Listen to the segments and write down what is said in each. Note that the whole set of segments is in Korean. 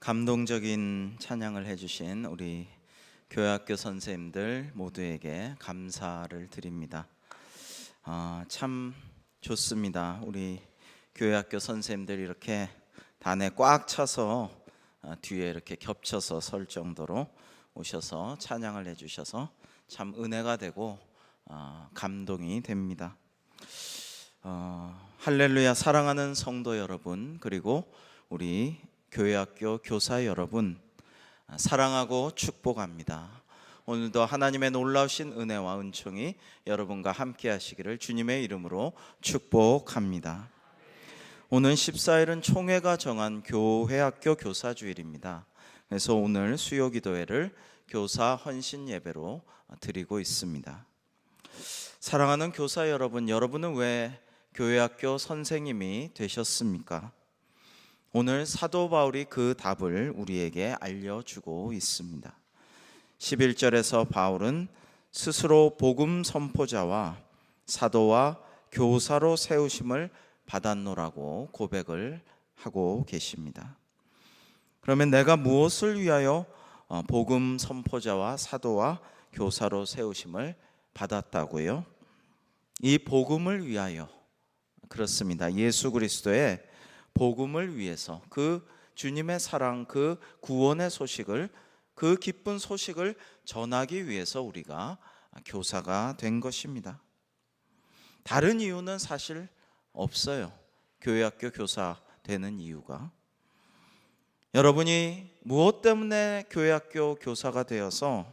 감동적인 찬양을 해주신 우리 교회학교 선생님들 모두에게 감사를 드립니다. 참 좋습니다. 우리 교회학교 선생님들 이렇게 단에 꽉 차서 뒤에 이렇게 겹쳐서 설 정도로 오셔서 찬양을 해주셔서 참 은혜가 되고 감동이 됩니다. 할렐루야. 사랑하는 성도 여러분, 그리고 우리 교회학교 교사 여러분, 사랑하고 축복합니다. 오늘도 하나님의 놀라우신 은혜와 은총이 여러분과 함께 하시기를 주님의 이름으로 축복합니다. 오늘 14일은 총회가 정한 교회학교 교사주일입니다. 그래서 오늘 수요기도회를 교사 헌신 예배로 드리고 있습니다. 사랑하는 교사 여러분, 여러분은 왜 교회학교 선생님이 되셨습니까? 오늘 사도 바울이 그 답을 우리에게 알려주고 있습니다. 11절에서 바울은 스스로 복음 선포자와 사도와 교사로 세우심을 받았노라고 고백을 하고 계십니다. 그러면 내가 무엇을 위하여 복음 선포자와 사도와 교사로 세우심을 받았다고요? 이 복음을 위하여, 그렇습니다. 예수 그리스도의 복음을 위해서, 그 주님의 사랑, 그 구원의 소식을, 그 기쁜 소식을 전하기 위해서 우리가 교사가 된 것입니다. 다른 이유는 사실 없어요. 교회학교 교사 되는 이유가. 여러분이 무엇 때문에 교회학교 교사가 되어서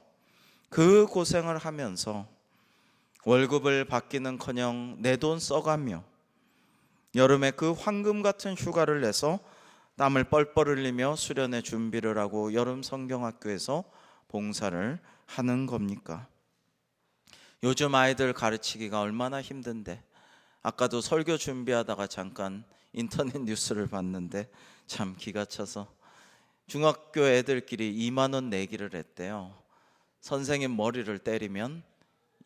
그 고생을 하면서 월급을 받기는커녕 내 돈 써가며 여름에 그 황금 같은 휴가를 내서 땀을 뻘뻘 흘리며 수련회 준비를 하고 여름 성경학교에서 봉사를 하는 겁니까? 요즘 아이들 가르치기가 얼마나 힘든데, 아까도 설교 준비하다가 잠깐 인터넷 뉴스를 봤는데 참 기가 차서 중학교 애들끼리 2만 원 내기를 했대요. 선생님 머리를 때리면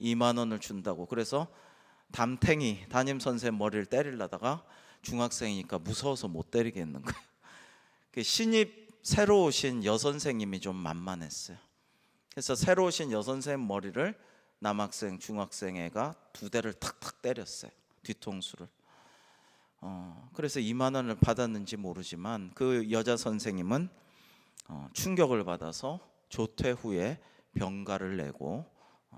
2만 원을 준다고. 그래서 담탱이 담임선생님 머리를 때리려다가 중학생이니까 무서워서 못 때리겠는 거예요. 신입 새로 오신 여선생님이 좀 만만했어요. 그래서 새로 오신 여선생님 머리를 남학생 중학생 애가 2대를 탁탁 때렸어요. 뒤통수를. 그래서 2만 원을 받았는지 모르지만 그 여자 선생님은 충격을 받아서 조퇴 후에 병가를 내고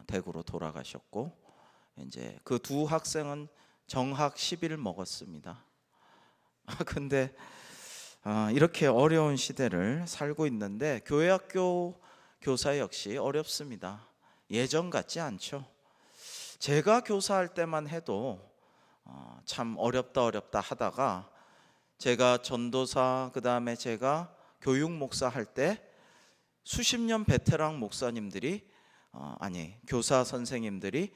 대구로 돌아가셨고, 이제 그 두 학생은 정학 10일 먹었습니다. 근데 이렇게 어려운 시대를 살고 있는데 교회학교 교사 역시 어렵습니다. 예전 같지 않죠. 제가 교사할 때만 해도 참 어렵다 하다가 제가 전도사, 그 다음에 제가 교육 목사 할 때 수십 년 베테랑 목사님들이 교사 선생님들이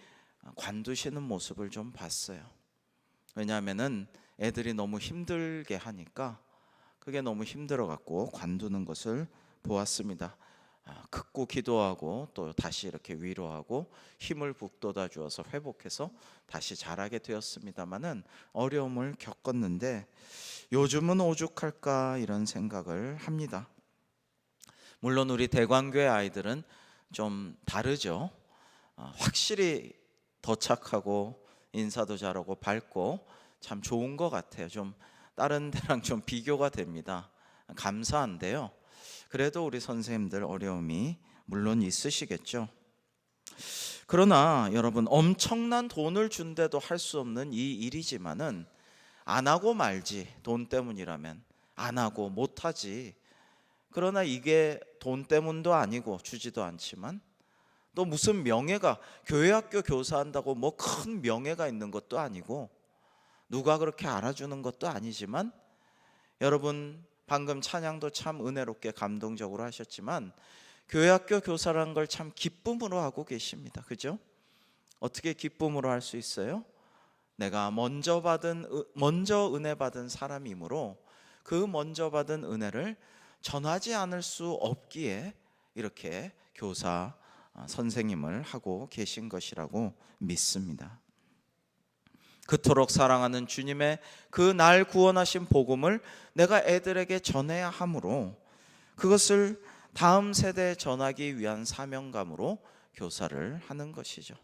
관두시는 모습을 좀 봤어요. 왜냐하면은 애들이 너무 힘들게 하니까 그게 너무 힘들어 갖고 관두는 것을 보았습니다. 극구 기도하고 또 다시 이렇게 위로하고 힘을 북돋아 주어서 회복해서 다시 잘하게 되었습니다마는 어려움을 겪었는데 요즘은 오죽할까 이런 생각을 합니다. 물론 우리 대광교회 아이들은 좀 다르죠. 확실히 더 착하고 인사도 잘하고 밝고 참 좋은 것 같아요. 좀 다른 데랑 좀 비교가 됩니다. 감사한데요, 그래도 우리 선생님들 어려움이 물론 있으시겠죠. 그러나 여러분, 엄청난 돈을 준대도 할 수 없는 이 일이지만은 안 하고 말지. 돈 때문이라면 안 하고 못하지. 그러나 이게 돈 때문도 아니고 주지도 않지만 또 무슨 명예가, 교회학교 교사한다고 뭐 큰 명예가 있는 것도 아니고 누가 그렇게 알아주는 것도 아니지만, 여러분 방금 찬양도 참 은혜롭게 감동적으로 하셨지만 교회학교 교사라는 걸 참 기쁨으로 하고 계십니다. 그죠? 어떻게 기쁨으로 할 수 있어요? 내가 먼저 은혜 받은 사람이므로 그 먼저 받은 은혜를 전하지 않을 수 없기에 이렇게 교사 선생님을 하고 계신 것이라고 믿습니다. 그토록 사랑하는 주님의 그 날 구원하신 복음을 내가 애들에게 전해야 하므로 그것을 다음 세대에 전하기 위한 사명감으로 교사를 하는 것이죠.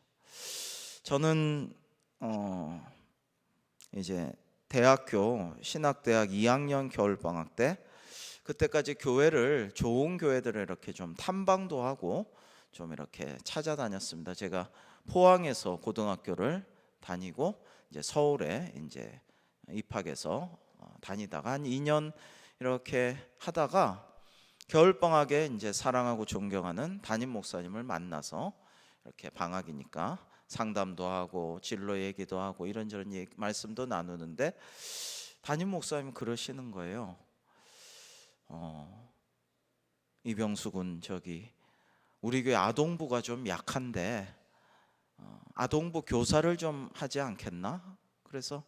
저는 이제 대학교 신학대학 2학년 겨울방학 때, 그때까지 교회를, 좋은 교회들을 이렇게 좀 탐방도 하고 좀 이렇게 찾아다녔습니다. 제가 포항에서 고등학교를 다니고 이제 서울에 이제 입학해서 다니다가 한 2년 이렇게 하다가 겨울방학에 이제 사랑하고 존경하는 담임 목사님을 만나서 이렇게 방학이니까 상담도 하고 진로 얘기도 하고 이런저런 말씀도 나누는데, 담임 목사님 그러시는 거예요. 이병수 군, 저기 우리 교회 아동부가 좀 약한데 아동부 교사를 좀 하지 않겠나? 그래서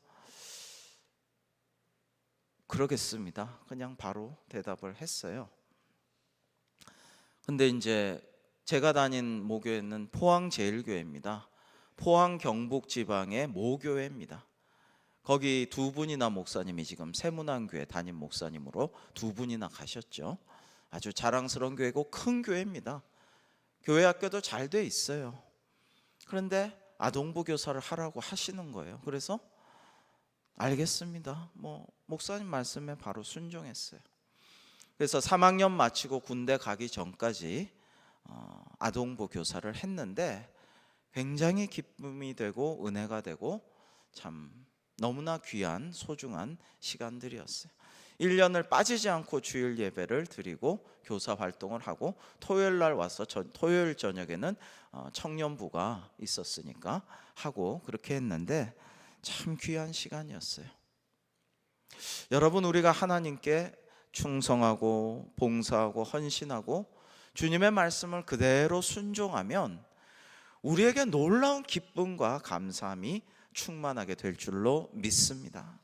그러겠습니다. 그냥 바로 대답을 했어요. 근데 이제 제가 다닌 모교회는 포항제일교회입니다. 포항 경북 지방의 모교회입니다. 거기 두 분이나 목사님이 지금 세문안교회 담임 목사님으로 두 분이나 가셨죠. 아주 자랑스러운 교회고 큰 교회입니다. 교회 학교도 잘 돼 있어요. 그런데 아동부 교사를 하라고 하시는 거예요. 그래서 알겠습니다. 목사님 말씀에 바로 순종했어요. 그래서 3학년 마치고 군대 가기 전까지 아동부 교사를 했는데 굉장히 기쁨이 되고 은혜가 되고 참 너무나 귀한 소중한 시간들이었어요. 1년을 빠지지 않고 주일 예배를 드리고 교사 활동을 하고, 토요일 날 와서 토요일 저녁에는 청년부가 있었으니까 하고 그렇게 했는데 참 귀한 시간이었어요. 여러분, 우리가 하나님께 충성하고 봉사하고 헌신하고 주님의 말씀을 그대로 순종하면 우리에게 놀라운 기쁨과 감사함이 충만하게 될 줄로 믿습니다.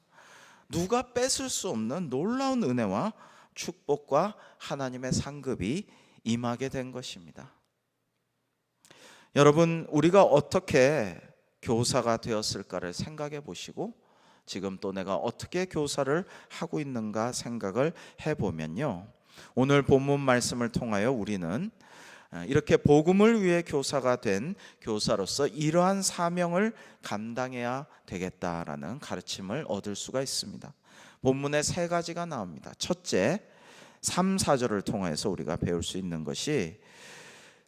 누가 뺏을 수 없는 놀라운 은혜와 축복과 하나님의 상급이 임하게 된 것입니다. 여러분, 우리가 어떻게 교사가 되었을까를 생각해 보시고 지금 또 내가 어떻게 교사를 하고 있는가 생각을 해보면요, 오늘 본문 말씀을 통하여 우리는 이렇게 복음을 위해 교사가 된 교사로서 이러한 사명을 감당해야 되겠다라는 가르침을 얻을 수가 있습니다. 본문에 세 가지가 나옵니다. 첫째, 3, 4절을 통해서 우리가 배울 수 있는 것이,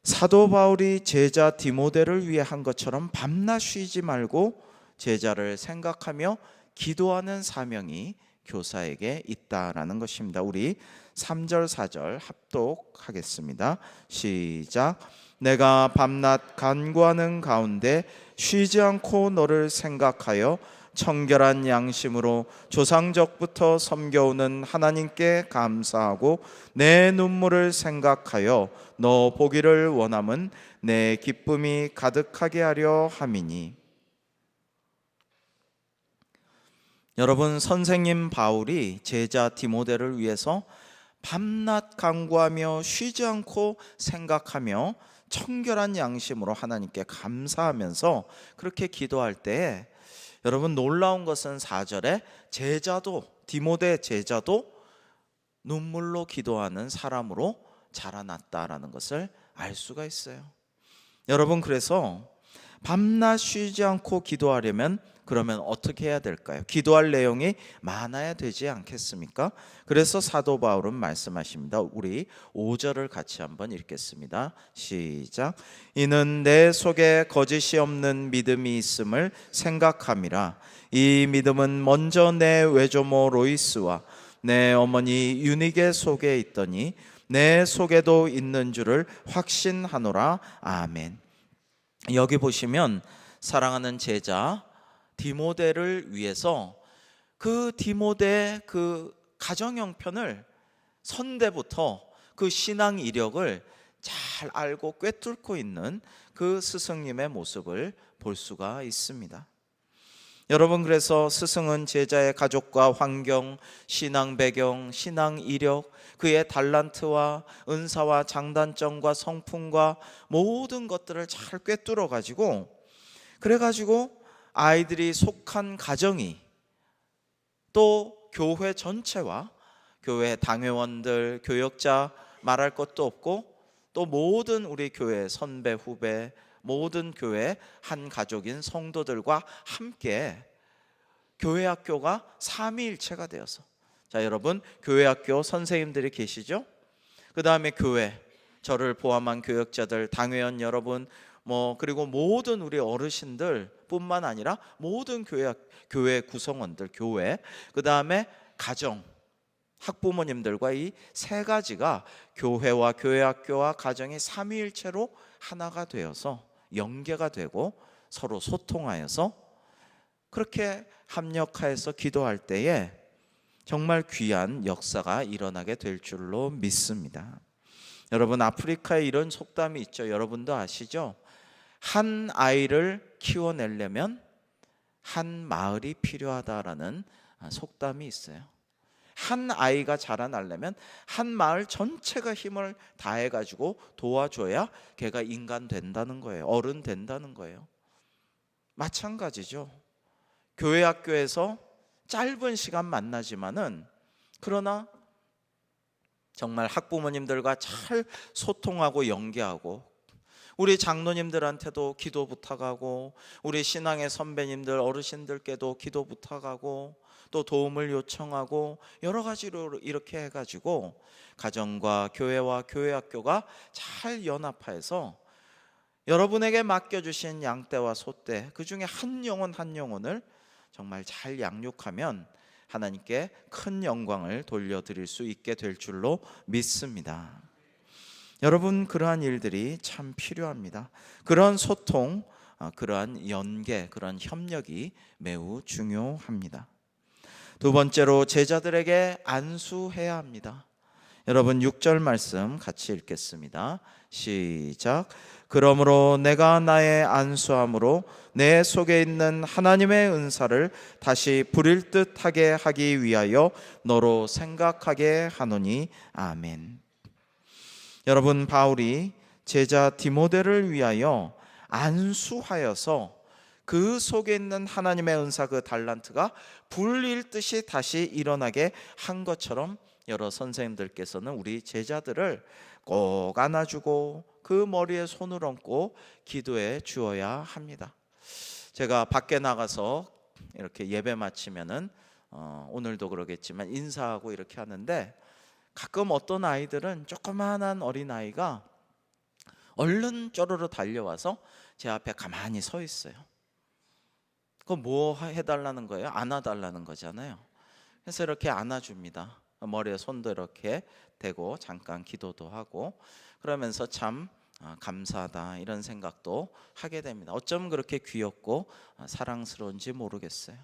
사도 바울이 제자 디모데를 위해 한 것처럼 밤낮 쉬지 말고 제자를 생각하며 기도하는 사명이 교사에게 있다라는 것입니다. 우리 3절 4절 합독하겠습니다. 시작. 내가 밤낮 간구하는 가운데 쉬지 않고 너를 생각하여 청결한 양심으로 조상적부터 섬겨오는 하나님께 감사하고 내 눈물을 생각하여 너 보기를 원함은 내 기쁨이 가득하게 하려 함이니. 여러분, 선생님 바울이 제자 디모데를 위해서 밤낮 간구하며 쉬지 않고 생각하며 청결한 양심으로 하나님께 감사하면서 그렇게 기도할 때에, 여러분 놀라운 것은 4절에 디모데 제자도 눈물로 기도하는 사람으로 자라났다라는 것을 알 수가 있어요. 여러분, 그래서 밤낮 쉬지 않고 기도하려면 그러면 어떻게 해야 될까요? 기도할 내용이 많아야 되지 않겠습니까? 그래서 사도 바울은 말씀하십니다. 우리 5절을 같이 한번 읽겠습니다. 시작. 이는 내 속에 거짓이 없는 믿음이 있음을 생각함이라. 이 믿음은 먼저 내 외조모 로이스와 내 어머니 유니게 속에 있더니 내 속에도 있는 줄을 확신하노라. 아멘. 여기 보시면 사랑하는 제자 디모데를 위해서 그 디모데의 그 가정 형편을 선대부터 그 신앙 이력을 잘 알고 꿰뚫고 있는 그 스승님의 모습을 볼 수가 있습니다. 여러분, 그래서 스승은 제자의 가족과 환경, 신앙 배경, 신앙 이력, 그의 달란트와 은사와 장단점과 성품과 모든 것들을 잘 꿰뚫어 가지고, 그래가지고 아이들이 속한 가정이 또 교회 전체와 교회 당회원들, 교역자, 말할 것도 없고, 또 모든 우리 교회 선배 후배 모든 교회 한 가족인 성도들과 함께 교회 학교가 삼위일체가 되어서, 자 여러분 교회 학교 선생님들이 계시죠? 그 다음에 교회, 저를 포함한 교역자들, 당회원 여러분, 그리고 모든 우리 어르신들 뿐만 아니라 모든 교회 구성원들, 교회, 그 다음에 가정, 학부모님들과 이 세 가지가 교회와 교회학교와 가정이 삼위일체로 하나가 되어서 연계가 되고 서로 소통하여서 그렇게 합력하여서 기도할 때에 정말 귀한 역사가 일어나게 될 줄로 믿습니다. 여러분 아프리카에 이런 속담이 있죠. 여러분도 아시죠? 한 아이를 키워내려면 한 마을이 필요하다라는 속담이 있어요. 한 아이가 자라나려면 한 마을 전체가 힘을 다해가지고 도와줘야 걔가 인간 된다는 거예요. 어른 된다는 거예요. 마찬가지죠. 교회 학교에서 짧은 시간 만나지만은 그러나 정말 학부모님들과 잘 소통하고 연계하고, 우리 장로님들한테도 기도 부탁하고, 우리 신앙의 선배님들 어르신들께도 기도 부탁하고, 또 도움을 요청하고, 여러 가지로 이렇게 해가지고 가정과 교회와 교회학교가 잘 연합해서 여러분에게 맡겨주신 양떼와 소떼, 그 중에 한 영혼 한 영혼을 정말 잘 양육하면 하나님께 큰 영광을 돌려드릴 수 있게 될 줄로 믿습니다. 여러분 그러한 일들이 참 필요합니다. 그러한 소통, 그러한 연계, 그러한 협력이 매우 중요합니다. 두 번째로 제자들에게 안수해야 합니다. 여러분 6절 말씀 같이 읽겠습니다. 시작. 그러므로 내가 나의 안수함으로 내 속에 있는 하나님의 은사를 다시 부릴 듯하게 하기 위하여 너로 생각하게 하노니 아멘. 여러분 바울이 제자 디모데를 위하여 안수하여서 그 속에 있는 하나님의 은사, 그 달란트가 불일 듯이 다시 일어나게 한 것처럼 여러 선생님들께서는 우리 제자들을 꼭 안아주고 그 머리에 손을 얹고 기도해 주어야 합니다. 제가 밖에 나가서 이렇게 예배 마치면은 오늘도 그러겠지만 인사하고 이렇게 하는데, 가끔 어떤 아이들은 조그마한 어린아이가 얼른 쪼르르 달려와서 제 앞에 가만히 서 있어요. 그거 뭐 해달라는 거예요? 안아달라는 거잖아요. 그래서 이렇게 안아줍니다. 머리에 손도 이렇게 대고 잠깐 기도도 하고, 그러면서 참 감사하다 이런 생각도 하게 됩니다. 어쩜 그렇게 귀엽고 사랑스러운지 모르겠어요.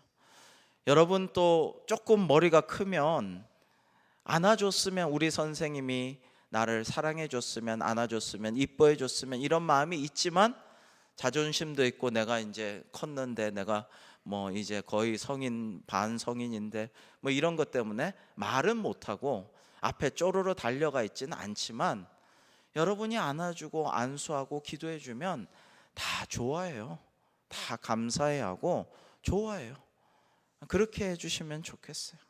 여러분 또 조금 머리가 크면 안아줬으면, 우리 선생님이 나를 사랑해줬으면, 안아줬으면, 이뻐해줬으면 이런 마음이 있지만 자존심도 있고, 내가 이제 컸는데, 내가 이제 거의 성인, 반성인인데 이런 것 때문에 말은 못하고 앞에 쪼르르 달려가 있지는 않지만, 여러분이 안아주고 안수하고 기도해주면 다 좋아해요. 다 감사해하고 좋아해요. 그렇게 해주시면 좋겠어요.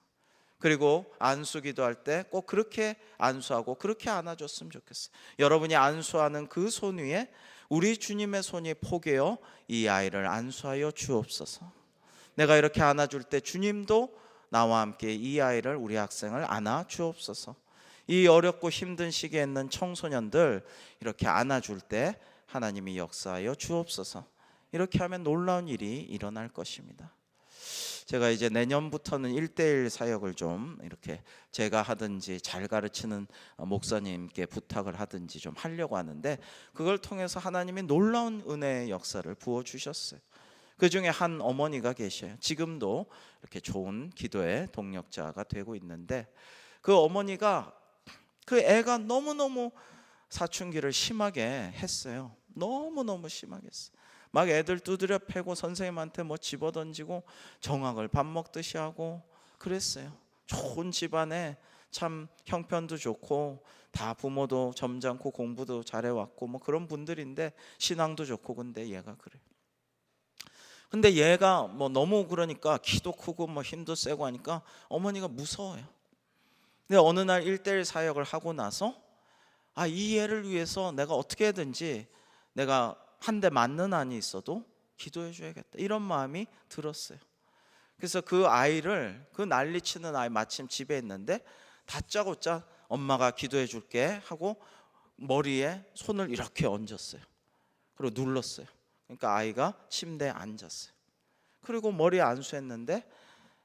그리고 안수 기도할 때 꼭 그렇게 안수하고 그렇게 안아줬으면 좋겠어요. 여러분이 안수하는 그 손 위에 우리 주님의 손이 포개어 이 아이를 안수하여 주옵소서. 내가 이렇게 안아줄 때 주님도 나와 함께 이 아이를, 우리 학생을 안아 주옵소서. 이 어렵고 힘든 시기에 있는 청소년들 이렇게 안아줄 때 하나님이 역사하여 주옵소서. 이렇게 하면 놀라운 일이 일어날 것입니다. 제가 이제 내년부터는 1:1 사역을 좀 이렇게 제가 하든지 잘 가르치는 목사님께 부탁을 하든지 좀 하려고 하는데, 그걸 통해서 하나님이 놀라운 은혜의 역사를 부어주셨어요. 그 중에 한 어머니가 계셔요. 지금도 이렇게 좋은 기도의 동력자가 되고 있는데, 그 어머니가 그 애가 너무너무 사춘기를 심하게 했어요. 너무너무 심하게 했어요. 막 애들 두드려 패고 선생님한테 집어던지고 정학을 밥 먹듯이 하고 그랬어요. 좋은 집안에 참 형편도 좋고 다 부모도 점잖고 공부도 잘해왔고 그런 분들인데, 신앙도 좋고. 근데 얘가 그래요. 근데 얘가 너무 그러니까 키도 크고 힘도 세고 하니까 어머니가 무서워요. 근데 어느 날 1:1 사역을 하고 나서 이 애를 위해서 내가 어떻게든지 내가 한 대 맞는 한이 있어도 기도해 줘야겠다, 이런 마음이 들었어요. 그래서 그 아이를, 그 난리치는 아이 마침 집에 있는데 다짜고짜 엄마가 기도해 줄게 하고 머리에 손을 이렇게 얹었어요. 그리고 눌렀어요. 그러니까 아이가 침대에 앉았어요. 그리고 머리에 안수했는데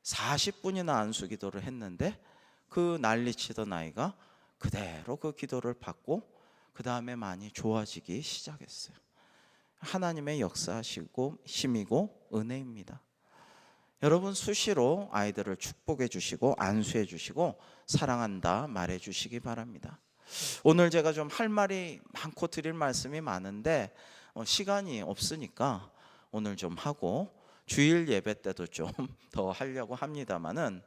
40분이나 안수 기도를 했는데 그 난리치던 아이가 그대로 그 기도를 받고 그 다음에 많이 좋아지기 시작했어요. 하나님의 역사시고 힘이고 은혜입니다. 여러분, 수시로 아이들을 축복해 주시고 안수해 주시고 사랑한다 말해 주시기 바랍니다. 오늘 제가 좀 할 말이 많고 드릴 말씀이 많은데 시간이 없으니까 오늘 좀 하고 주일 예배 때도 좀 더 하려고 합니다만은,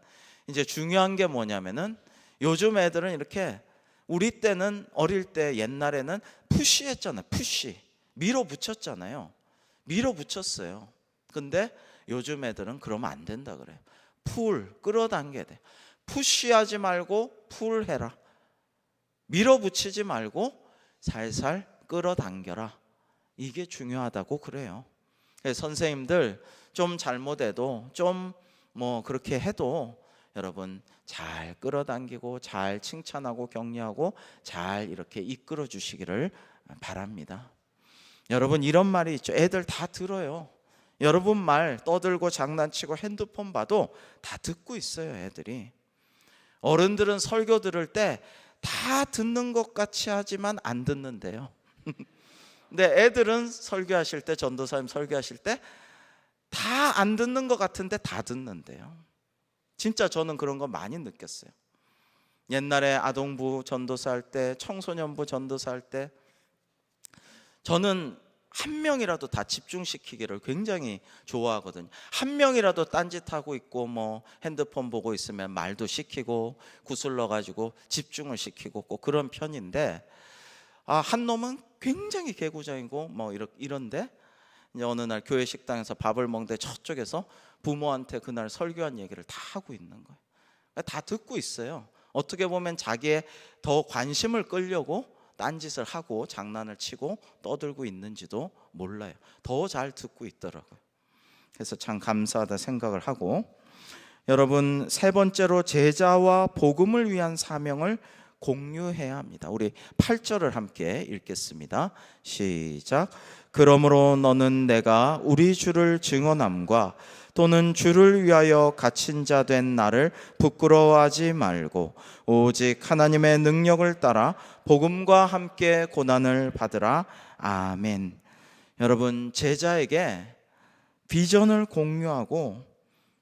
이제 중요한 게 뭐냐면은 요즘 애들은 이렇게, 우리 때는 어릴 때 옛날에는 푸시했잖아요. 푸시, 밀어붙였잖아요. 밀어붙였어요. 근데 요즘 애들은 그러면 안 된다 그래요. 풀, 끌어당겨야 돼. 푸시하지 말고 풀 해라. 밀어붙이지 말고 살살 끌어당겨라. 이게 중요하다고 그래요. 선생님들 좀 잘못해도 좀 그렇게 해도 여러분 잘 끌어당기고 잘 칭찬하고 격려하고 잘 이렇게 이끌어 주시기를 바랍니다. 여러분, 이런 말이 있죠. 애들 다 들어요. 여러분 말 떠들고 장난치고 핸드폰 봐도 다 듣고 있어요, 애들이. 어른들은 설교 들을 때 다 듣는 것 같이 하지만 안 듣는데요. 근데 애들은 설교하실 때, 전도사님 설교하실 때 다 안 듣는 것 같은데 다 듣는데요. 진짜 저는 그런 거 많이 느꼈어요. 옛날에 아동부 전도사 할 때, 청소년부 전도사 할 때 저는 한 명이라도 다 집중시키기를 굉장히 좋아하거든요. 한 명이라도 딴짓하고 있고 핸드폰 보고 있으면 말도 시키고 구슬러 가지고 집중을 시키고 꼭 그런 편인데, 한 놈은 굉장히 개구장이고 이런데 이제 어느 날 교회 식당에서 밥을 먹는데 저쪽에서 부모한테 그날 설교한 얘기를 다 하고 있는 거예요. 다 듣고 있어요. 어떻게 보면 자기의 더 관심을 끌려고 딴짓을 하고 장난을 치고 떠들고 있는지도 몰라요. 더 잘 듣고 있더라고요. 그래서 참 감사하다 생각을 하고, 여러분, 세 번째로 제자와 복음을 위한 사명을 공유해야 합니다. 우리 8절을 함께 읽겠습니다. 시작. 그러므로 너는 내가 우리 주를 증언함과 또는 주를 위하여 갇힌 자 된 나를 부끄러워하지 말고 오직 하나님의 능력을 따라 복음과 함께 고난을 받으라. 아멘. 여러분, 제자에게 비전을 공유하고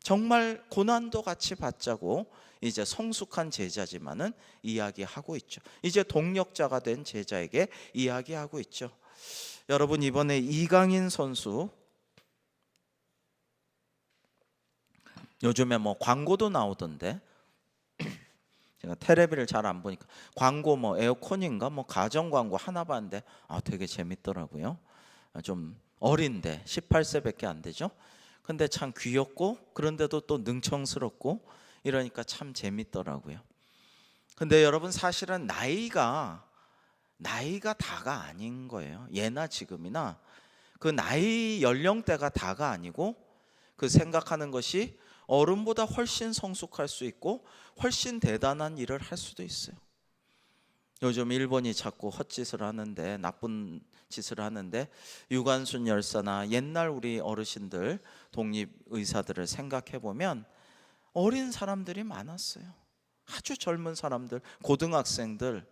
정말 고난도 같이 받자고 이제 성숙한 제자지만은 이야기하고 있죠. 이제 동력자가 된 제자에게 이야기하고 있죠. 여러분, 이번에 이강인 선수, 요즘에 광고도 나오던데, 제가 텔레비를 잘 안 보니까 광고 에어컨인가 가정 광고 하나 봤는데 되게 재밌더라고요. 좀 어린데 18세밖에 안 되죠. 근데 참 귀엽고 그런데도 또 능청스럽고 이러니까 참 재밌더라고요. 근데 여러분, 사실은 나이가 다가 아닌 거예요. 예나 지금이나 그 나이 연령대가 다가 아니고, 그 생각하는 것이 어른보다 훨씬 성숙할 수 있고 훨씬 대단한 일을 할 수도 있어요. 요즘 일본이 자꾸 헛짓을 하는데, 나쁜 짓을 하는데, 유관순 열사나 옛날 우리 어르신들, 독립의사들을 생각해 보면 어린 사람들이 많았어요. 아주 젊은 사람들, 고등학생들.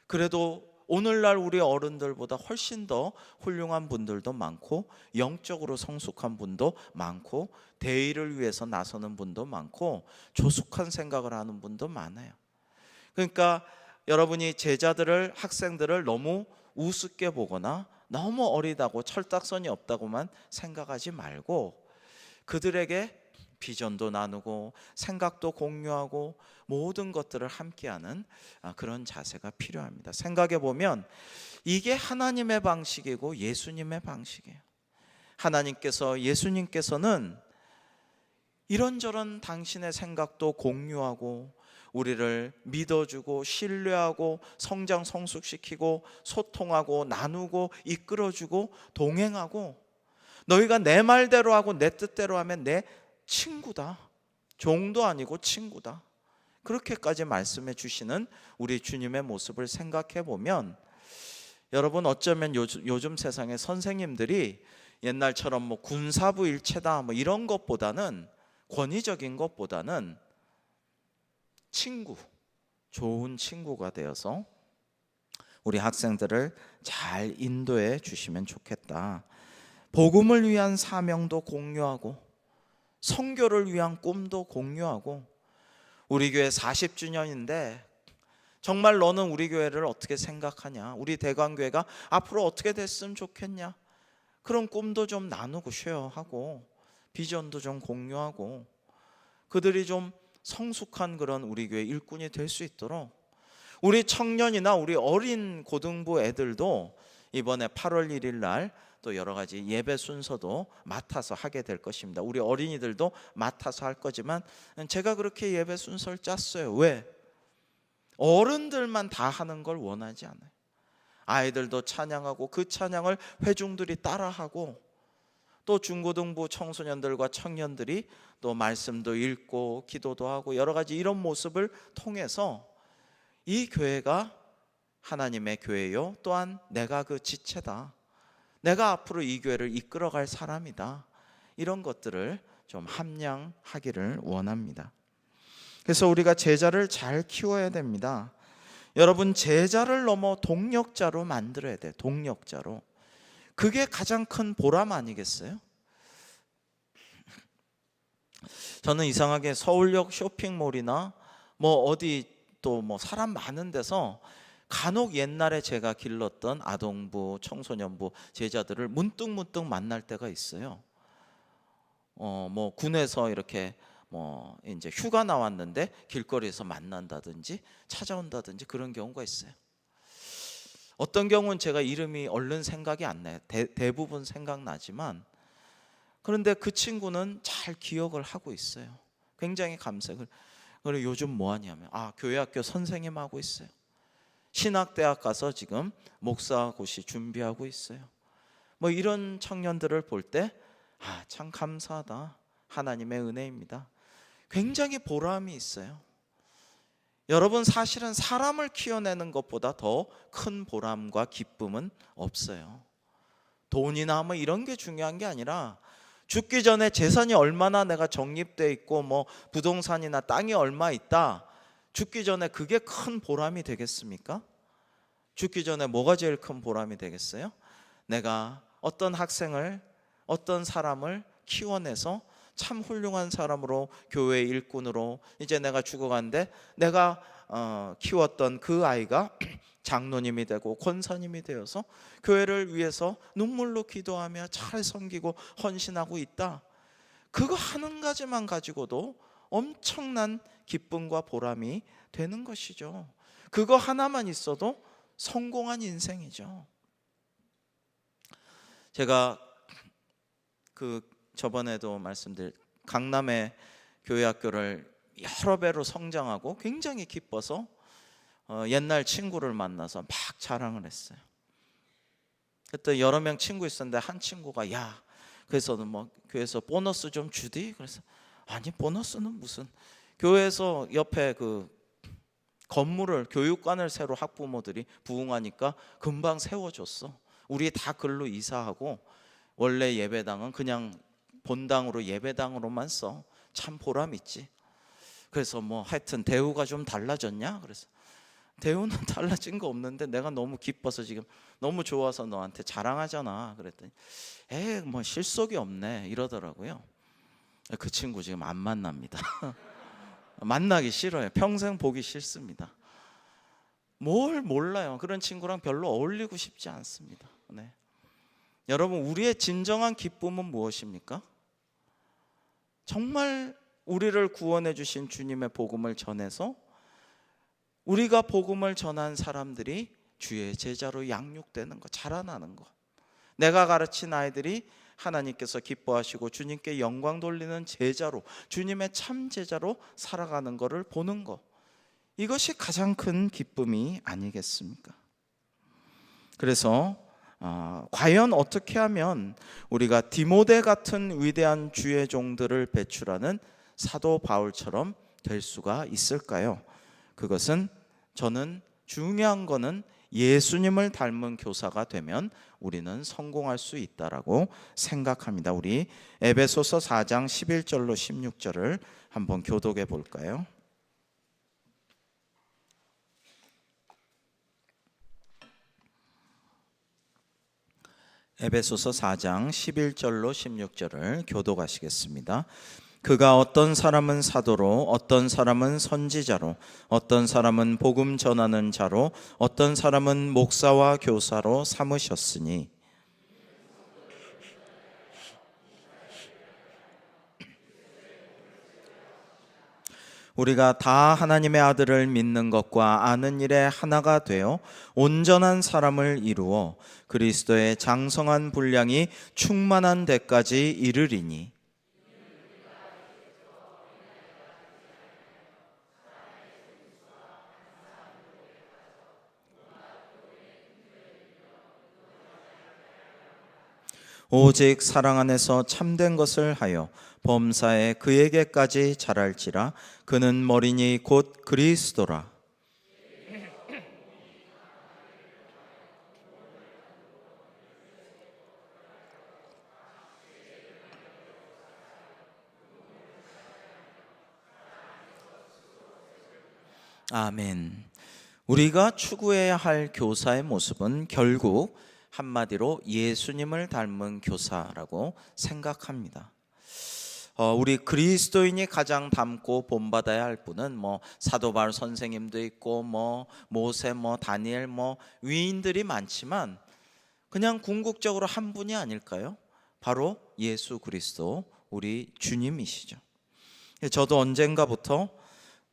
그래도 오늘날 우리 어른들보다 훨씬 더 훌륭한 분들도 많고, 영적으로 성숙한 분도 많고, 대의를 위해서 나서는 분도 많고, 조숙한 생각을 하는 분도 많아요. 그러니까 여러분이 제자들을, 학생들을 너무 우습게 보거나 너무 어리다고 철딱선이 없다고만 생각하지 말고, 그들에게 비전도 나누고 생각도 공유하고 모든 것들을 함께하는 그런 자세가 필요합니다. 생각해 보면 이게 하나님의 방식이고 예수님의 방식이에요. 하나님께서, 예수님께서는 이런저런 당신의 생각도 공유하고 우리를 믿어주고 신뢰하고 성장 성숙시키고 소통하고 나누고 이끌어주고 동행하고, 너희가 내 말대로 하고 내 뜻대로 하면 내 친구다. 종도 아니고 친구다. 그렇게까지 말씀해 주시는 우리 주님의 모습을 생각해 보면, 여러분 어쩌면 요즘 세상의 선생님들이 옛날처럼 뭐 군사부 일체다 뭐 이런 것보다는, 권위적인 것보다는 친구, 좋은 친구가 되어서 우리 학생들을 잘 인도해 주시면 좋겠다. 복음을 위한 사명도 공유하고 선교를 위한 꿈도 공유하고, 우리 교회 40주년인데 정말 너는 우리 교회를 어떻게 생각하냐, 우리 대관교회가 앞으로 어떻게 됐으면 좋겠냐, 그런 꿈도 좀 나누고 쉐어하고 비전도 좀 공유하고, 그들이 좀 성숙한 그런 우리 교회 일꾼이 될 수 있도록, 우리 청년이나 우리 어린 고등부 애들도 이번에 8월 1일 날 또 여러 가지 예배 순서도 맡아서 하게 될 것입니다. 우리 어린이들도 맡아서 할 거지만 제가 그렇게 예배 순서를 짰어요. 왜? 어른들만 다 하는 걸 원하지 않아요. 아이들도 찬양하고 그 찬양을 회중들이 따라하고, 또 중고등부 청소년들과 청년들이 또 말씀도 읽고 기도도 하고 여러 가지 이런 모습을 통해서 이 교회가 하나님의 교회요, 또한 내가 그 지체다, 내가 앞으로 이 교회를 이끌어갈 사람이다, 이런 것들을 좀 함양하기를 원합니다. 그래서 우리가 제자를 잘 키워야 됩니다. 여러분, 제자를 넘어 동력자로 만들어야 돼. 동력자로. 그게 가장 큰 보람 아니겠어요? 저는 이상하게 서울역 쇼핑몰이나 뭐 어디 또 뭐 사람 많은 데서 간혹 옛날에 제가 길렀던 아동부, 청소년부 제자들을 문득 만날 때가 있어요. 뭐 군에서 이렇게 뭐 이제 휴가 나왔는데 길거리에서 만난다든지 찾아온다든지 그런 경우가 있어요. 어떤 경우는 제가 이름이 얼른 생각이 안 나요. 대부분 생각나지만, 그런데 그 친구는 잘 기억을 하고 있어요. 굉장히 감사해요. 그리고 요즘 뭐 하냐면 교회학교 선생님 하고 있어요. 신학대학 가서 지금 목사고시 준비하고 있어요. 뭐 이런 청년들을 볼 때 참 감사하다, 하나님의 은혜입니다. 굉장히 보람이 있어요. 여러분, 사실은 사람을 키워내는 것보다 더 큰 보람과 기쁨은 없어요. 돈이나 뭐 이런 게 중요한 게 아니라, 죽기 전에 재산이 얼마나 내가 적립돼 있고 뭐 부동산이나 땅이 얼마 있다, 죽기 전에 그게 큰 보람이 되겠습니까? 죽기 전에 뭐가 제일 큰 보람이 되겠어요? 내가 어떤 학생을, 어떤 사람을 키워내서 참 훌륭한 사람으로, 교회 일꾼으로, 이제 내가 죽어가는데 내가 키웠던 그 아이가 장로님이 되고 권사님이 되어서 교회를 위해서 눈물로 기도하며 잘 섬기고 헌신하고 있다. 그거 한 가지만 가지고도 엄청난 기쁨과 보람이 되는 것이죠. 그거 하나만 있어도 성공한 인생이죠. 제가 저번에도 말씀드린 강남의 교회 학교를 여러 배로 성장하고 굉장히 기뻐서 옛날 친구를 만나서 막 자랑을 했어요. 그때 여러 명 친구 있었는데 한 친구가 그래서 뭐 교회에서 보너스 좀 주디? 그래서 아니, 보너스는 무슨, 교회에서 옆에 그 건물을, 교육관을 새로 학부모들이 부흥하니까 금방 세워줬어. 우리 다 글로 이사하고 원래 예배당은 그냥 본당으로 예배당으로만 써. 참 보람 있지. 그래서 뭐 하여튼 대우가 좀 달라졌냐? 그래서 대우는 달라진 거 없는데 내가 너무 기뻐서 지금 너무 좋아서 너한테 자랑하잖아. 그랬더니 뭐 실속이 없네 이러더라고요. 그 친구 지금 안 만납니다. 만나기 싫어요. 평생 보기 싫습니다. 뭘 몰라요. 그런 친구랑 별로 어울리고 싶지 않습니다. 네. 여러분, 우리의 진정한 기쁨은 무엇입니까? 정말 우리를 구원해 주신 주님의 복음을 전해서 우리가 복음을 전한 사람들이 주의 제자로 양육되는 것, 자라나는 것. 내가 가르친 아이들이 하나님께서 기뻐하시고 주님께 영광 돌리는 제자로, 주님의 참 제자로 살아가는 것을 보는 것. 이것이 가장 큰 기쁨이 아니겠습니까? 그래서 과연 어떻게 하면 우리가 디모데 같은 위대한 주의 종들을 배출하는 사도 바울처럼 될 수가 있을까요? 그것은 저는 중요한 거는 예수님을 닮은 교사가 되면 우리는 성공할 수 있다라고 생각합니다. 우리 에베소서 4장 11절로 16절을 한번 교독해 볼까요? 에베소서 4장 11절로 16절을 교독하시겠습니다. 그가 어떤 사람은 사도로, 어떤 사람은 선지자로, 어떤 사람은 복음 전하는 자로, 어떤 사람은 목사와 교사로 삼으셨으니 우리가 다 하나님의 아들을 믿는 것과 아는 일에 하나가 되어 온전한 사람을 이루어 그리스도의 장성한 분량이 충만한 데까지 이르리니 오직 사랑 안에서 참된 것을 하여 범사에 그에게까지 자랄지라. 그는 머리니 곧 그리스도라. 아멘. 우리가 추구해야 할 교사의 모습은 결국 한마디로 예수님을 닮은 교사라고 생각합니다. 우리 그리스도인이 가장 닮고 본받아야 할 분은 사도 바울 선생님도 있고 모세 다니엘 위인들이 많지만 그냥 궁극적으로 한 분이 아닐까요? 바로 예수 그리스도 우리 주님이시죠. 저도 언젠가부터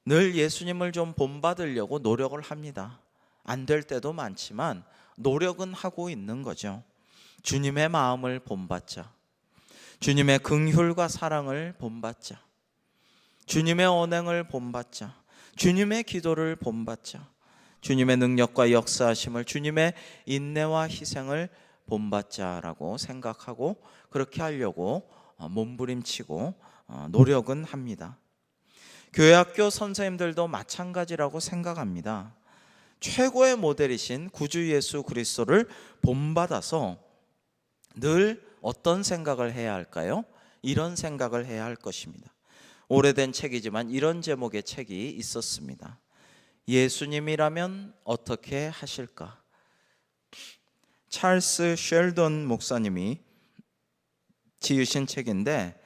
늘 예수님을 좀 본받으려고 노력을 합니다. 안 될 때도 많지만 노력은 하고 있는 거죠. 주님의 마음을 본받자. 주님의 긍휼과 사랑을 본받자. 주님의 언행을 본받자. 주님의 기도를 본받자. 주님의 능력과 역사하심을, 주님의 인내와 희생을 본받자라고 생각하고 그렇게 하려고 몸부림치고 노력은 합니다. 교회학교 선생님들도 마찬가지라고 생각합니다. 최고의 모델이신 구주 예수 그리스도를 본받아서 늘 어떤 생각을 해야 할까요? 이런 생각을 해야 할 것입니다. 오래된 책이지만 이런 제목의 책이 있었습니다. 예수님이라면 어떻게 하실까? 찰스 쉘던 목사님이 지으신 책인데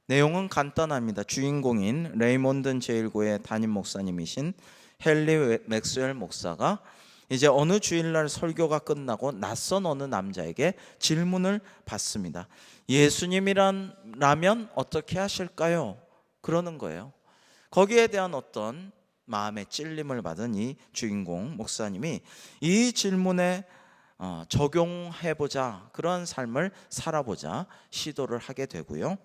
내용은 간단합니다. 주인공인 레이몬드 제1고의 담임 목사님이신 헨리 맥스웰 목사가 이제 어느 주일날 설교가 끝나고 낯선 어느 남자에게 질문을 받습니다. 예수님이라면 어떻게 하실까요? 그러는 거예요. 거기에 대한 어떤 마음의 찔림을 받은 이 주인공 목사님이 이 질문에 적용해보자, 그런 삶을 살아보자 시도를 하게 되고요.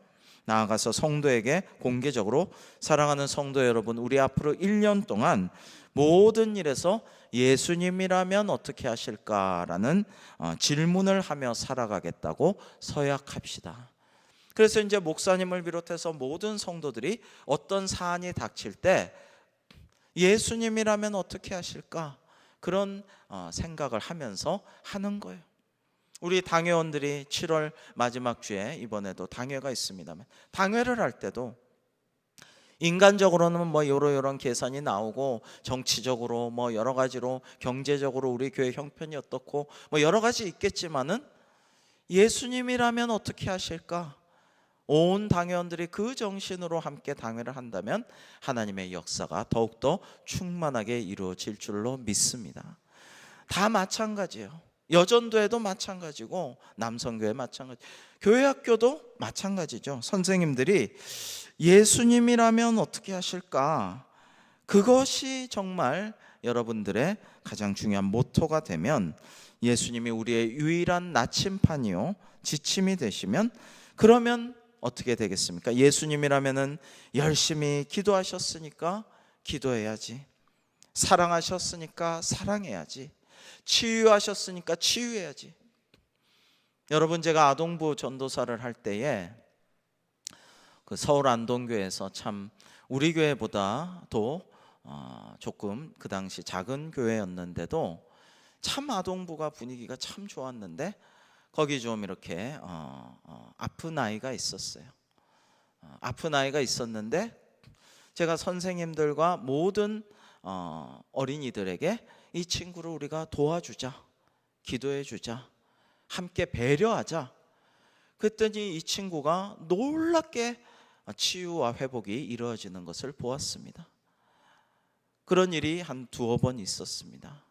나아가서 성도에게 공개적으로 사랑하는 성도 여러분, 우리 앞으로 1년 동안 모든 일에서 예수님이라면 어떻게 하실까라는 질문을 하며 살아가겠다고 서약합시다. 그래서 이제 목사님을 비롯해서 모든 성도들이 어떤 사안이 닥칠 때 예수님이라면 어떻게 하실까? 그런 생각을 하면서 하는 거예요. 우리 당회원들이 7월 마지막 주에 이번에도 당회가 있습니다만 당회를 할 때도 인간적으로는 요런 계산이 나오고 정치적으로 여러 가지로 경제적으로 우리 교회 형편이 어떻고 여러 가지 있겠지만은 예수님이라면 어떻게 하실까? 온 당회원들이 그 정신으로 함께 당회를 한다면 하나님의 역사가 더욱더 충만하게 이루어질 줄로 믿습니다. 다 마찬가지예요. 여전도에도 마찬가지고 남성교회 마찬가지, 교회학교도 마찬가지죠. 선생님들이 예수님이라면 어떻게 하실까? 그것이 정말 여러분들의 가장 중요한 모토가 되면, 예수님이 우리의 유일한 나침판이요 지침이 되시면, 그러면 어떻게 되겠습니까? 예수님이라면은 열심히 기도하셨으니까 기도해야지. 사랑하셨으니까 사랑해야지. 치유하셨으니까 치유해야지. 여러분, 제가 아동부 전도사를 할 때에 그 서울 안동교회에서 참 우리 교회보다도 조금 그 당시 작은 교회였는데도 참 아동부가 분위기가 참 좋았는데 거기 좀 이렇게 아픈 아이가 있었어요. 아픈 아이가 있었는데 제가 선생님들과 모든 어린이들에게 이 친구를 우리가 도와주자, 기도해주자, 함께 배려하자. 그랬더니 이 친구가 놀랍게 치유와 회복이 이루어지는 것을 보았습니다. 그런 일이 한 두어 번 있었습니다.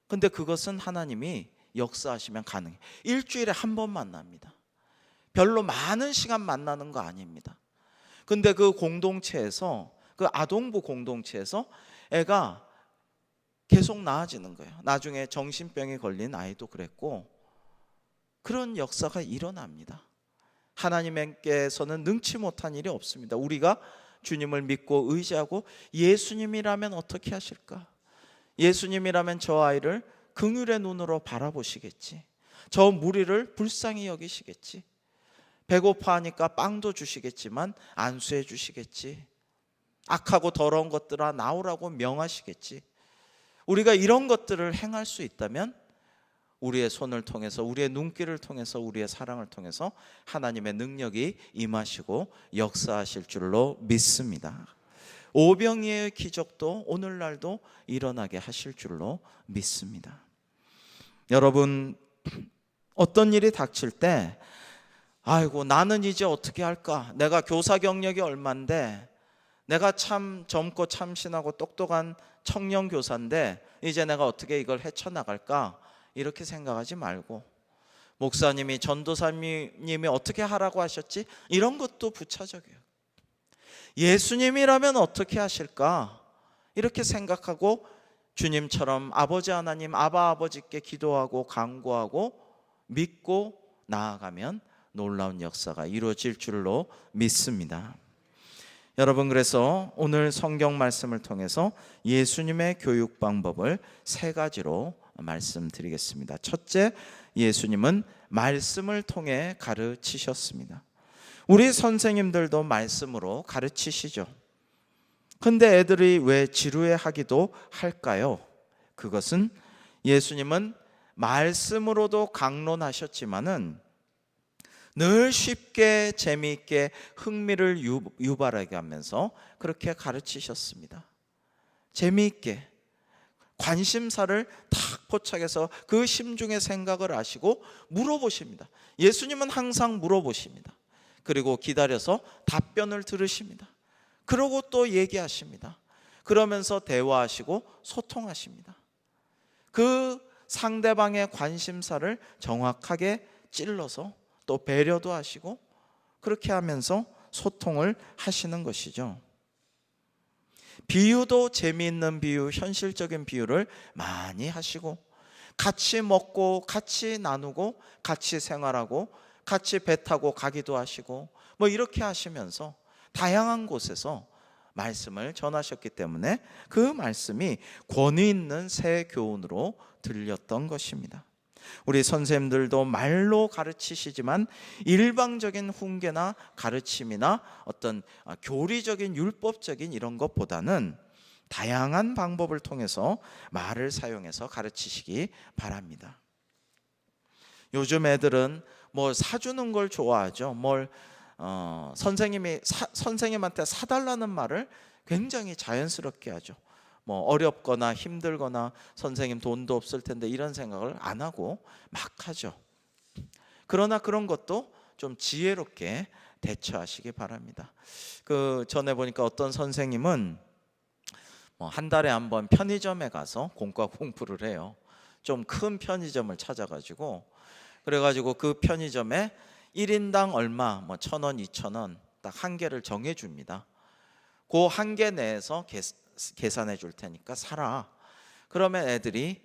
근데 그것은 하나님이 역사하시면 가능해요. 일주일에 한 번 만납니다. 별로 많은 시간 만나는 거 아닙니다. 근데 그 공동체에서, 그 아동부 공동체에서 애가 계속 나아지는 거예요. 나중에 정신병에 걸린 아이도 그랬고, 그런 역사가 일어납니다. 하나님께서는 능치 못한 일이 없습니다. 우리가 주님을 믿고 의지하고 예수님이라면 어떻게 하실까? 예수님이라면 저 아이를 긍휼의 눈으로 바라보시겠지. 저 무리를 불쌍히 여기시겠지. 배고파하니까 빵도 주시겠지만 안수해 주시겠지. 악하고 더러운 것들아 나오라고 명하시겠지. 우리가 이런 것들을 행할 수 있다면 우리의 손을 통해서, 우리의 눈길을 통해서, 우리의 사랑을 통해서 하나님의 능력이 임하시고 역사하실 줄로 믿습니다. 오병이의 기적도 오늘날도 일어나게 하실 줄로 믿습니다. 여러분, 어떤 일이 닥칠 때 아이고 나는 이제 어떻게 할까? 내가 교사 경력이 얼만데, 내가 참 젊고 참신하고 똑똑한 청년 교사인데 이제 내가 어떻게 이걸 헤쳐나갈까? 이렇게 생각하지 말고, 목사님이, 전도사님이 어떻게 하라고 하셨지? 이런 것도 부차적이에요. 예수님이라면 어떻게 하실까? 이렇게 생각하고 주님처럼 아버지 하나님, 아바 아버지께 기도하고 간구하고 믿고 나아가면 놀라운 역사가 이루어질 줄로 믿습니다. 여러분, 그래서 오늘 성경 말씀을 통해서 예수님의 교육 방법을 세 가지로 말씀드리겠습니다. 첫째, 예수님은 말씀을 통해 가르치셨습니다. 우리 선생님들도 말씀으로 가르치시죠. 근데 애들이 왜 지루해하기도 할까요? 그것은 예수님은 말씀으로도 강론하셨지만은 늘 쉽게 재미있게 흥미를 유발하게 하면서 그렇게 가르치셨습니다. 재미있게 관심사를 탁 포착해서 그 심중의 생각을 아시고 물어보십니다. 예수님은 항상 물어보십니다. 그리고 기다려서 답변을 들으십니다. 그러고 또 얘기하십니다. 그러면서 대화하시고 소통하십니다. 그 상대방의 관심사를 정확하게 찔러서 또 배려도 하시고 그렇게 하면서 소통을 하시는 것이죠. 비유도 재미있는 비유, 현실적인 비유를 많이 하시고 같이 먹고 같이 나누고 같이 생활하고 같이 배 타고 가기도 하시고 뭐 이렇게 하시면서 다양한 곳에서 말씀을 전하셨기 때문에 그 말씀이 권위 있는 새 교훈으로 들렸던 것입니다. 우리 선생님들도 말로 가르치시지만 일방적인 훈계나 가르침이나 어떤 교리적인 율법적인 이런 것보다는 다양한 방법을 통해서 말을 사용해서 가르치시기 바랍니다. 요즘 애들은 뭐 사주는 걸 좋아하죠. 선생님한테 사달라는 말을 굉장히 자연스럽게 하죠. 뭐 어렵거나 힘들거나 선생님 돈도 없을 텐데 이런 생각을 안 하고 막 하죠. 그러나 그런 것도 좀 지혜롭게 대처하시기 바랍니다. 그 전에 보니까 어떤 선생님은 한 달에 한 번 편의점에 가서 공과 공부를 해요. 좀 큰 편의점을 찾아가지고 그래가지고 그 편의점에 1인당 얼마, 1,000원, 2,000원 딱 한 개를 정해줍니다. 그 한 개 내에서 계산해 줄 테니까 사라. 그러면 애들이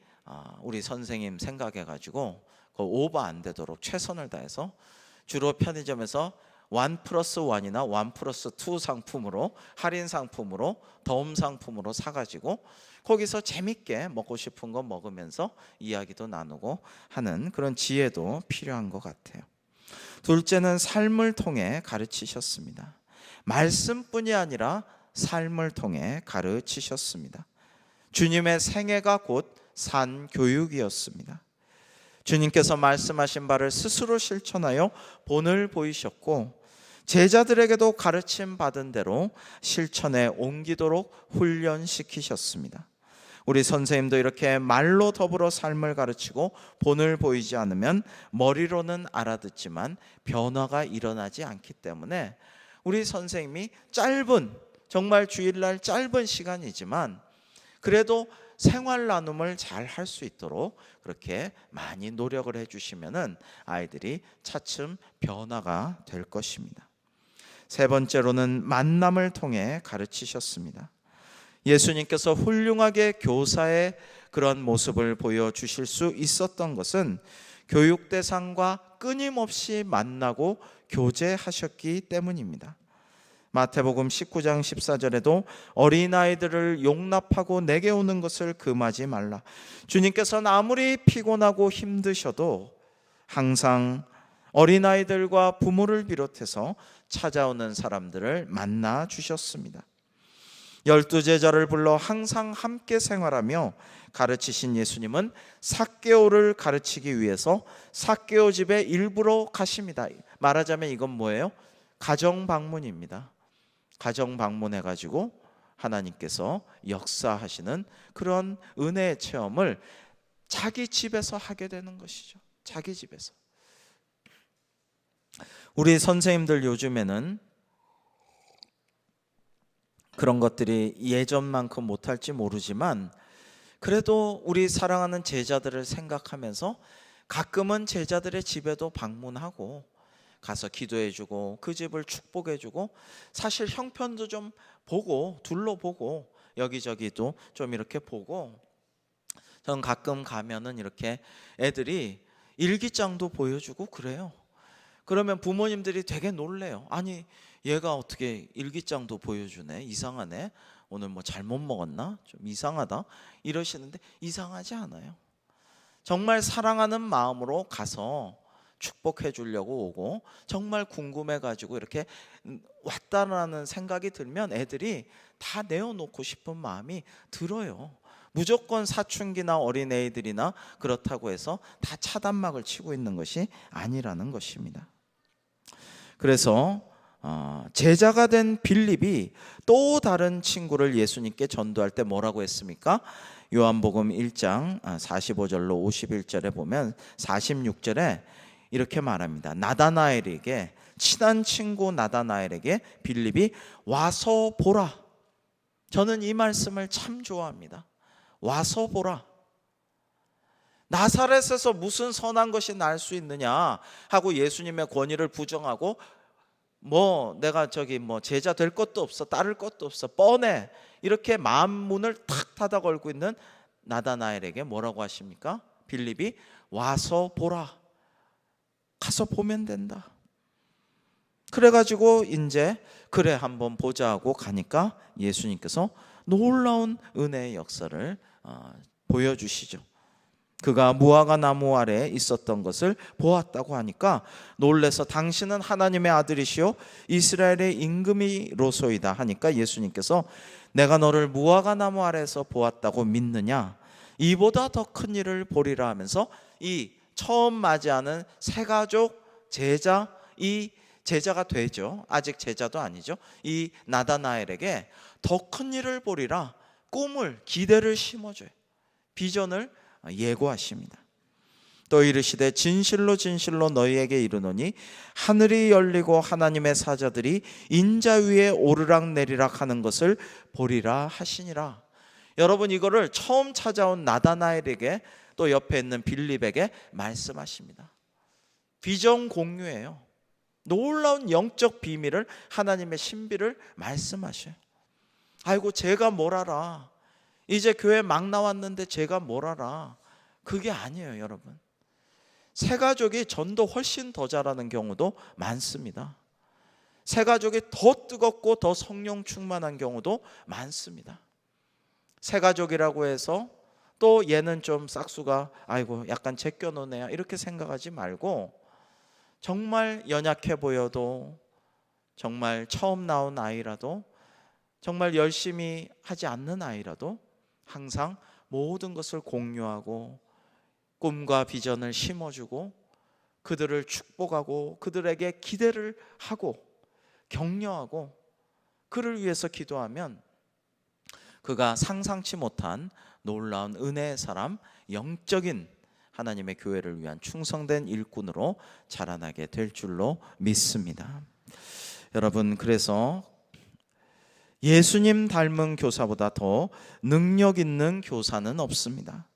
우리 선생님 생각해가지고 오버 안 되도록 최선을 다해서 주로 편의점에서 1+1이나 1+2 상품으로, 할인 상품으로, 덤 상품으로 사가지고 거기서 재밌게 먹고 싶은 거 먹으면서 이야기도 나누고 하는 그런 지혜도 필요한 것 같아요. 둘째는 삶을 통해 가르치셨습니다. 말씀뿐이 아니라 삶을 통해 가르치셨습니다. 주님의 생애가 곧 산교육이었습니다. 주님께서 말씀하신 바를 스스로 실천하여 본을 보이셨고, 제자들에게도 가르침 받은 대로 실천에 옮기도록 훈련시키셨습니다. 우리 선생님도 이렇게 말로 더불어 삶을 가르치고 본을 보이지 않으면 머리로는 알아듣지만 변화가 일어나지 않기 때문에 우리 선생님이 짧은, 정말 주일날 짧은 시간이지만 그래도 생활 나눔을 잘 할 수 있도록 그렇게 많이 노력을 해주시면은 아이들이 차츰 변화가 될 것입니다. 세 번째로는 만남을 통해 가르치셨습니다. 예수님께서 훌륭하게 교사의 그런 모습을 보여주실 수 있었던 것은 교육 대상과 끊임없이 만나고 교제하셨기 때문입니다. 마태복음 19장 14절에도 어린아이들을 용납하고 내게 오는 것을 금하지 말라. 주님께서는 아무리 피곤하고 힘드셔도 항상 어린아이들과 부모를 비롯해서 찾아오는 사람들을 만나 주셨습니다. 12제자를 불러 항상 함께 생활하며 가르치신 예수님은 삭개오를 가르치기 위해서 삭개오 집에 일부러 가십니다. 말하자면 이건 뭐예요? 가정 방문입니다. 가정 방문해가지고 하나님께서 역사하시는 그런 은혜의 체험을 자기 집에서 하게 되는 것이죠. 자기 집에서. 우리 선생님들 요즘에는 그런 것들이 예전만큼 못할지 모르지만 그래도 우리 사랑하는 제자들을 생각하면서 가끔은 제자들의 집에도 방문하고 가서 기도해주고 그 집을 축복해주고 사실 형편도 좀 보고 둘러보고 여기저기도 좀 이렇게 보고 저는 가끔 가면은 이렇게 애들이 일기장도 보여주고 그래요. 그러면 부모님들이 되게 놀래요. 아니 얘가 어떻게 일기장도 보여주네, 이상하네, 오늘 뭐 잘못 먹었나, 좀 이상하다 이러시는데 이상하지 않아요. 정말 사랑하는 마음으로 가서 축복해 주려고 오고 정말 궁금해 가지고 이렇게 왔다라는 생각이 들면 애들이 다 내어놓고 싶은 마음이 들어요. 무조건 사춘기나 어린애들이나 그렇다고 해서 다 차단막을 치고 있는 것이 아니라는 것입니다. 그래서 제자가 된 빌립이 또 다른 친구를 예수님께 전도할 때 뭐라고 했습니까? 요한복음 1장 45절로 51절에 보면 46절에 이렇게 말합니다. 나다나엘에게, 친한 친구 나다나엘에게 빌립이 와서 보라. 저는 이 말씀을 참 좋아합니다. 와서 보라. 나사렛에서 무슨 선한 것이 날 수 있느냐 하고 예수님의 권위를 부정하고 뭐 내가 저기 뭐 제자 될 것도 없어, 따를 것도 없어, 뻔해, 이렇게 마음 문을 탁 닫아 걸고 있는 나다나엘에게 뭐라고 하십니까? 빌립이 와서 보라. 가서 보면 된다. 그래가지고 이제 그래 한번 보자 하고 가니까 예수님께서 놀라운 은혜의 역사를 보여주시죠. 그가 무화과 나무 아래에 있었던 것을 보았다고 하니까 놀래서 당신은 하나님의 아들이시오 이스라엘의 임금이로소이다 하니까 예수님께서 내가 너를 무화과 나무 아래에서 보았다고 믿느냐, 이보다 더 큰 일을 보리라 하면서 이 처음 맞이하는 새 가족 제자, 이 제자가 되죠. 아직 제자도 아니죠. 이 나다나엘에게 더 큰 일을 보리라 꿈을, 기대를 심어줘요. 비전을 예고하십니다. 또 이르시되 진실로 진실로 너희에게 이르노니 하늘이 열리고 하나님의 사자들이 인자 위에 오르락 내리락 하는 것을 보리라 하시니라. 여러분, 이거를 처음 찾아온 나다나엘에게 또 옆에 있는 빌립에게 말씀하십니다. 비전 공유예요. 놀라운 영적 비밀을, 하나님의 신비를 말씀하셔요. 아이고 제가 뭘 알아, 이제 교회 막 나왔는데 제가 뭘 알아. 그게 아니에요. 여러분, 새 가족이 전도 훨씬 더 잘하는 경우도 많습니다. 새 가족이 더 뜨겁고 더 성령 충만한 경우도 많습니다. 새 가족이라고 해서 또 얘는 좀 싹수가 아이고 약간 제껴놓네요 이렇게 생각하지 말고, 정말 연약해 보여도, 정말 처음 나온 아이라도, 정말 열심히 하지 않는 아이라도 항상 모든 것을 공유하고 꿈과 비전을 심어주고 그들을 축복하고 그들에게 기대를 하고 격려하고 그를 위해서 기도하면 그가 상상치 못한 놀라운 은혜의 사람, 영적인 하나님의 교회를 위한 충성된 일꾼으로 자라나게 될 줄로 믿습니다. 여러분, 그래서 예수님 닮은 교사보다 더 능력 있는 교사는 없습니다.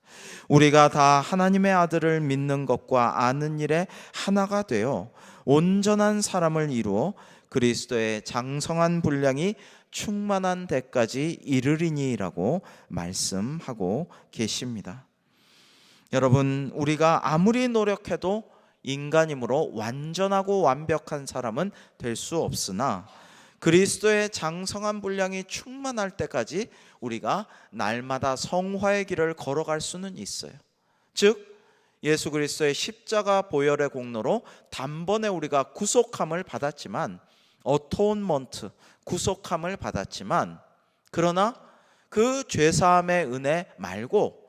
우리가 다 하나님의 아들을 믿는 것과 아는 일에 하나가 되어 온전한 사람을 이루어 그리스도의 장성한 분량이 충만한 데까지 이르리니라고 말씀하고 계십니다. 여러분, 우리가 아무리 노력해도 인간이므로 완전하고 완벽한 사람은 될 수 없으나 그리스도의 장성한 분량이 충만할 때까지 우리가 날마다 성화의 길을 걸어갈 수는 있어요. 즉 예수 그리스도의 십자가 보혈의 공로로 단번에 우리가 구속함을 받았지만, 어토운먼트, 구속함을 받았지만, 그러나 그 죄사함의 은혜 말고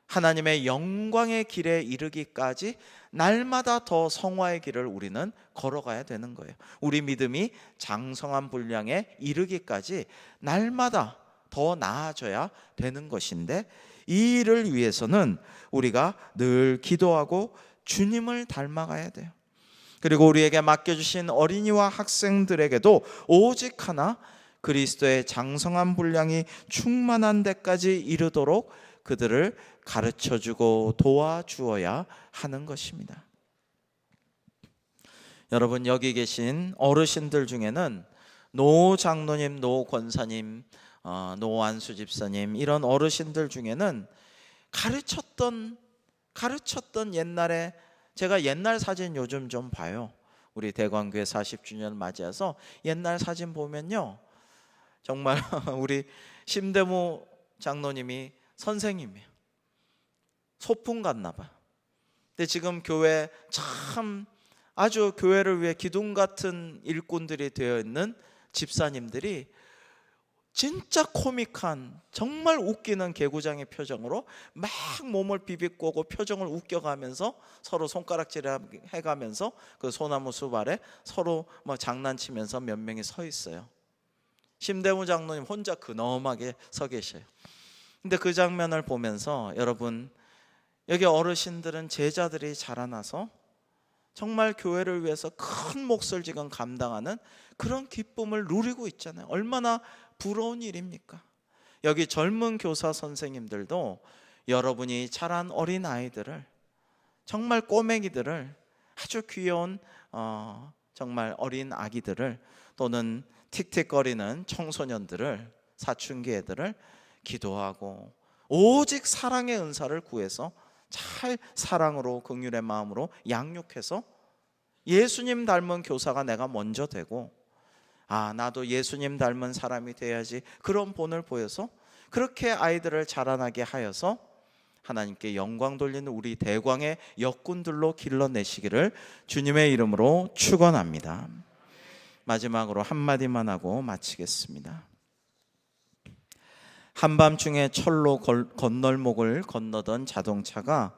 하나님의 영광의 길에 이르기까지 날마다 더 성화의 길을 우리는 걸어가야 되는 거예요. 우리 믿음이 장성한 분량에 이르기까지 날마다 더 나아져야 되는 것인데, 이 일을 위해서는 우리가 늘 기도하고 주님을 닮아가야 돼요. 그리고 우리에게 맡겨주신 어린이와 학생들에게도 오직 하나, 그리스도의 장성한 분량이 충만한 데까지 이르도록 그들을 가르쳐주고 도와주어야 하는 것입니다. 여러분, 여기 계신 어르신들 중에는 노 장로님, 노 권사님, 노 안수 집사님, 이런 어르신들 중에는 가르쳤던 옛날에, 제가 옛날 사진 요즘 좀 봐요. 우리 대광교회 40주년 맞이해서 옛날 사진 보면요, 정말 우리 심대무 장로님이 선생님이에요. 소풍 갔나 봐요. 근데 지금 교회 참 아주 교회를 위해 기둥 같은 일꾼들이 되어 있는 집사님들이 진짜 코믹한, 정말 웃기는 개구장의 표정으로 막 몸을 비비꼬고 표정을 웃겨가면서 서로 손가락질 해가면서 그 소나무 숲 아래 서로 막 장난치면서 몇 명이 서 있어요. 심대무 장로님 혼자 근엄하게 서 계셔요. 근데 그 장면을 보면서 여러분, 여기 어르신들은 제자들이 자라나서 정말 교회를 위해서 큰 몫을 지금 감당하는 그런 기쁨을 누리고 있잖아요. 얼마나 부러운 일입니까? 여기 젊은 교사 선생님들도 여러분이 자란 어린 아이들을, 정말 꼬맹이들을, 아주 귀여운 정말 어린 아기들을, 또는 틱틱거리는 청소년들을, 사춘기 애들을 기도하고 오직 사랑의 은사를 구해서 잘 사랑으로, 긍휼의 마음으로 양육해서 예수님 닮은 교사가 내가 먼저 되고, 나도 예수님 닮은 사람이 돼야지, 그런 본을 보여서 그렇게 아이들을 자라나게 하여서 하나님께 영광 돌리는 우리 대광의 역군들로 길러내시기를 주님의 이름으로 축원합니다. 마지막으로 한마디만 하고 마치겠습니다. 한밤중에 철로 건널목을 건너던 자동차가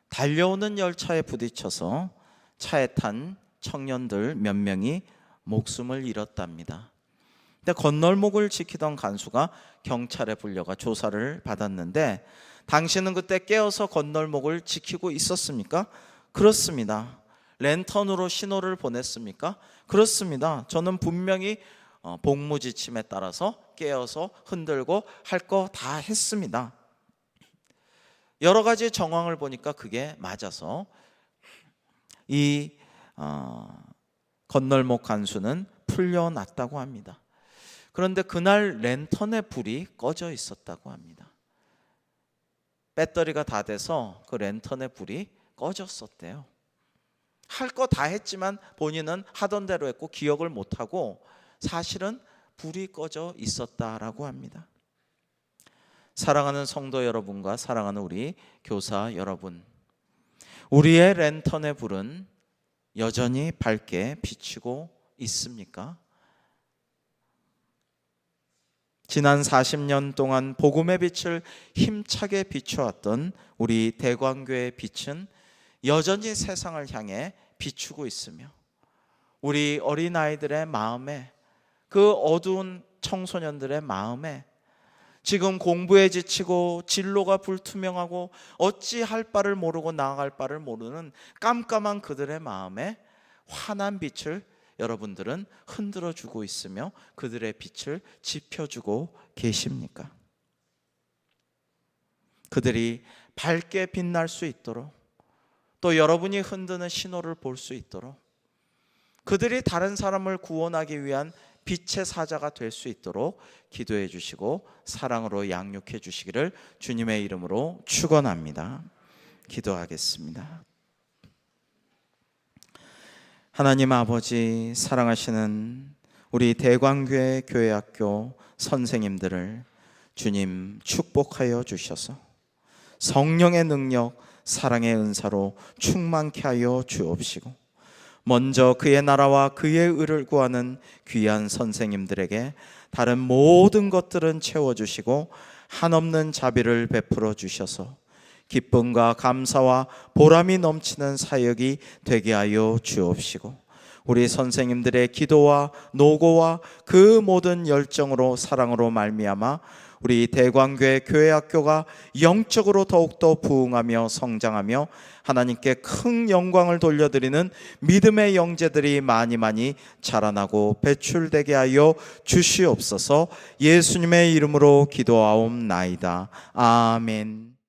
달려오는 열차에 부딪혀서 차에 탄 청년들 몇 명이 목숨을 잃었답니다. 근데 건널목을 지키던 간수가 경찰에 불려가 조사를 받았는데, 당신은 그때 깨어서 건널목을 지키고 있었습니까? 그렇습니다. 랜턴으로 신호를 보냈습니까? 그렇습니다. 저는 분명히 복무지침에 따라서 깨어서 흔들고 할 거 다 했습니다. 여러 가지 정황을 보니까 그게 맞아서 이 건널목 간수는 풀려났다고 합니다. 그런데 그날 랜턴의 불이 꺼져 있었다고 합니다. 배터리가 다 돼서 그 랜턴의 불이 꺼졌었대요. 할 거 다 했지만 본인은 하던 대로 했고 기억을 못하고 사실은 불이 꺼져 있었다라고 합니다. 사랑하는 성도 여러분과 사랑하는 우리 교사 여러분, 우리의 랜턴의 불은 여전히 밝게 비추고 있습니까? 지난 40년 동안 복음의 빛을 힘차게 비추었던 우리 대광교의 빛은 여전히 세상을 향해 비추고 있으며 우리 어린아이들의 마음에, 그 어두운 청소년들의 마음에, 지금 공부에 지치고 진로가 불투명하고 어찌할 바를 모르고 나아갈 바를 모르는 깜깜한 그들의 마음에 환한 빛을 여러분들은 흔들어주고 있으며 그들의 빛을 지펴주고 계십니까? 그들이 밝게 빛날 수 있도록, 또 여러분이 흔드는 신호를 볼 수 있도록, 그들이 다른 사람을 구원하기 위한 빛의 사자가 될 수 있도록 기도해 주시고 사랑으로 양육해 주시기를 주님의 이름으로 축원합니다. 기도하겠습니다. 하나님 아버지, 사랑하시는 우리 대광교회 교회학교 선생님들을 주님 축복하여 주셔서 성령의 능력, 사랑의 은사로 충만케 하여 주옵시고, 먼저 그의 나라와 그의 의를 구하는 귀한 선생님들에게 다른 모든 것들은 채워주시고 한없는 자비를 베풀어 주셔서 기쁨과 감사와 보람이 넘치는 사역이 되게 하여 주옵시고, 우리 선생님들의 기도와 노고와 그 모든 열정으로, 사랑으로 말미암아 우리 대광교회 교회학교가 영적으로 더욱더 부흥하며 성장하며 하나님께 큰 영광을 돌려드리는 믿음의 영재들이 많이 자라나고 배출되게 하여 주시옵소서. 예수님의 이름으로 기도하옵나이다. 아멘.